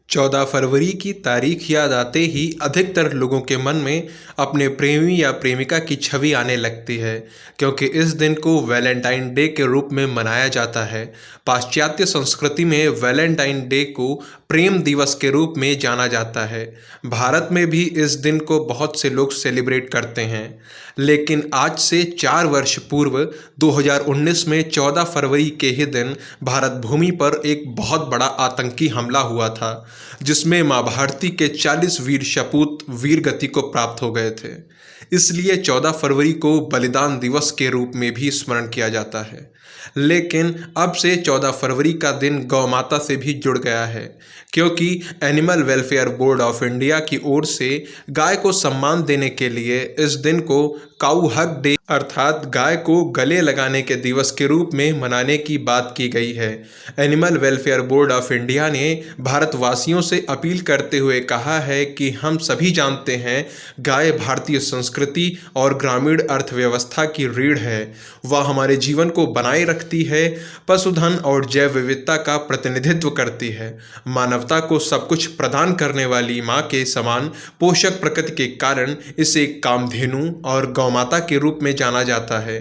14 फरवरी की तारीख याद आते ही अधिकतर लोगों के मन में अपने प्रेमी या प्रेमिका की छवि आने लगती है, क्योंकि इस दिन को वैलेंटाइन डे के रूप में मनाया जाता है। पाश्चात्य संस्कृति में वैलेंटाइन डे को प्रेम दिवस के रूप में जाना जाता है। भारत में भी इस दिन को बहुत से लोग सेलिब्रेट करते हैं, लेकिन आज से 4 वर्ष पूर्व 2019 में 14 फरवरी के ही दिन भारत भूमि पर एक बहुत बड़ा आतंकी हमला हुआ था, जिसमें मां भारती के 40 वीर सपूत वीर गति को प्राप्त हो गए थे। इसलिए 14 फरवरी को बलिदान दिवस के रूप में भी स्मरण किया जाता है। लेकिन अब से 14 फरवरी का दिन गौ माता से भी जुड़ गया है, क्योंकि animal welfare board of India की ओर से गाय को सम्मान देने के लिए इस दिन को काऊ हग डे अर्थात गाय को गले लगाने के दिवस के रूप में मनाने की बात की गई है। Animal welfare board of India ने भारतवासियों से अपील करते हुए कहा है कि हम सभी जानते हैं, गाय भारतीय संस्कृति और ग्रामीण अर्थव्यवस्था की रीढ़ है। वह हमारे जीवन को बनाए रखती है, पशुधन और जैव विविधता का प्रतिनिधित्व करती है। मानवता को सब कुछ प्रदान करने वाली माँ के समान पोषक प्रकृति के कारण इसे कामधेनु और गौमाता के रूप में जाना जाता है।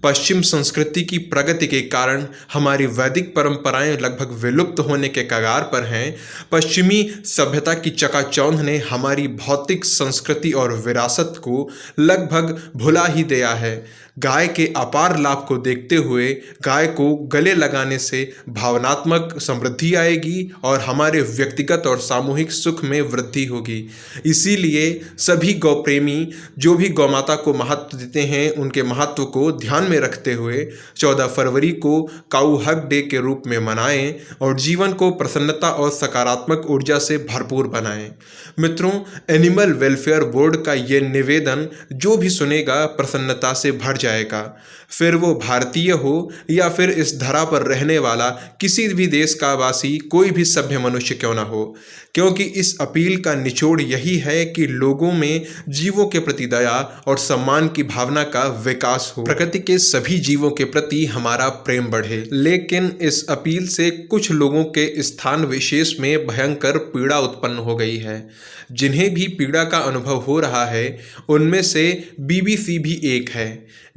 पश्चिम संस्कृति की प्रगति के कारण हमारी वैदिक परंपराएं लगभग विलुप्त होने के कगार पर हैं। पश्चिमी सभ्यता की चकाचौंध ने हमारी भौतिक संस्कृति और विरासत को लगभग भुला ही दिया है। गाय के अपार लाभ को देखते हुए गाय को गले लगाने से भावनात्मक समृद्धि आएगी और हमारे व्यक्तिगत और सामूहिक सुख में वृद्धि होगी। इसीलिए सभी गौ प्रेमी जो भी गौमाता को महत्व देते हैं, उनके महत्व को ध्यान में रखते हुए 14 फरवरी को काऊ हग डे के रूप में मनाएं और जीवन को प्रसन्नता और सकारात्मक ऊर्जा से भरपूर बनाएं। मित्रों, एनिमल वेलफेयर बोर्ड का ये निवेदन जो भी सुनेगा प्रसन्नता से भर जाएगा, फिर वो भारतीय हो या फिर इस धरा पर रहने वाला किसी भी देश का वासी, कोई भी सभ्य मनुष्य क्यों ना हो, क्योंकि इस अपील का निचोड़ यही है कि लोगों में जीवों के प्रति दया और सम्मान की भावना का विकास हो, प्रकृति के सभी जीवों के प्रति हमारा प्रेम बढ़े। लेकिन इस अपील से कुछ लोगों के स्थान विशेष में भयंकर पीड़ा उत्पन्न हो गई है। जिन्हें भी पीड़ा का अनुभव हो रहा है, उनमें से बीबीसी भी एक है।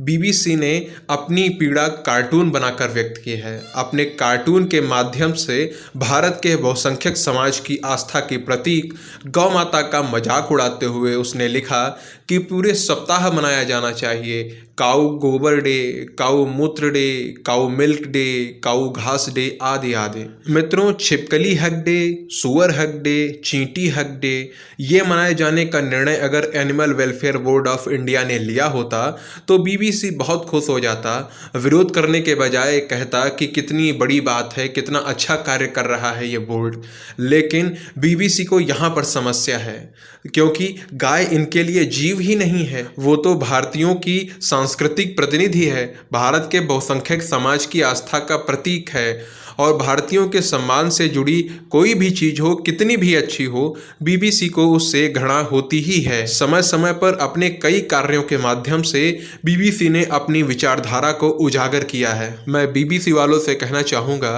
बीबीसी ने अपनी पीड़ा कार्टून बनाकर व्यक्त की है। अपने कार्टून के माध्यम से भारत के बहुसंख्यक समाज की आस्था के प्रतीक गौ माता का मजाक उड़ाते हुए उसने लिखा कि पूरे सप्ताह मनाया जाना चाहिए काऊ गोबर डे, काऊ मूत्र डे, काऊ मिल्क डे, काऊ घास डे आदि आदि। मित्रों, छिपकली हग डे, सुअर हग डे, चींटी हग डे ये मनाए जाने का निर्णय अगर animal welfare board of India ने लिया होता तो बीबीसी बहुत खुश हो जाता। विरोध करने के बजाय कहता कि कितनी बड़ी बात है, कितना अच्छा कार्य कर रहा है ये बोर्ड। लेकिन बीबीसी को यहाँ पर समस्या है, क्योंकि गाय इनके लिए जीव ही नहीं है, वो तो भारतीयों की सांस्कृतिक प्रतिनिधि है, भारत के बहुसंख्यक समाज की आस्था का प्रतीक है। और भारतीयों के सम्मान से जुड़ी कोई भी चीज़ हो, कितनी भी अच्छी हो, बीबीसी को उससे घृणा होती ही है। समय समय पर अपने कई कार्यों के माध्यम से बीबीसी ने अपनी विचारधारा को उजागर किया है। मैं बीबीसी वालों से कहना चाहूँगा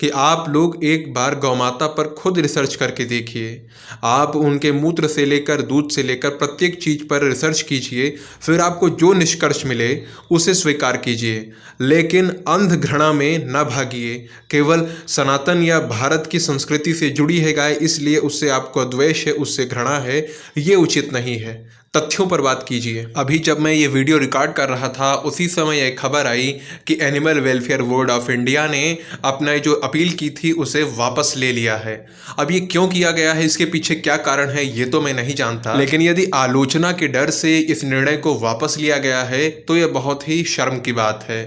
कि आप लोग एक बार गौमाता पर खुद रिसर्च करके देखिए। आप उनके मूत्र से लेकर दूध से लेकर प्रत्येक चीज़ पर रिसर्च कीजिए, फिर आपको जो निष्कर्ष मिले उसे स्वीकार कीजिए, लेकिन अंध घृणा में न भागिए। केवल सनातन या भारत की संस्कृति से जुड़ी है गाय, इसलिए उससे आपको द्वेष है, उससे घृणा है, ये उचित नहीं है। तथ्यों पर बात कीजिए। अभी जब मैं ये वीडियो रिकॉर्ड कर रहा था, उसी समय एक खबर आई कि animal welfare board of India ने अपना जो अपील की थी उसे वापस ले लिया है। अब ये क्यों किया गया है, इसके पीछे क्या कारण है, ये तो मैं नहीं जानता, लेकिन यदि आलोचना के डर से इस निर्णय को वापस लिया गया है तो यह बहुत ही शर्म की बात है।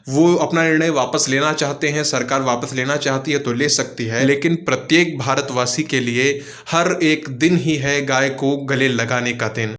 वो अपना निर्णय वापस लेना चाहते हैं, सरकार वापस लेना चाहती है तो ले सकती है, लेकिन प्रत्येक भारतवासी के लिए हर एक दिन ही है गाय को गले लगाने का दिन।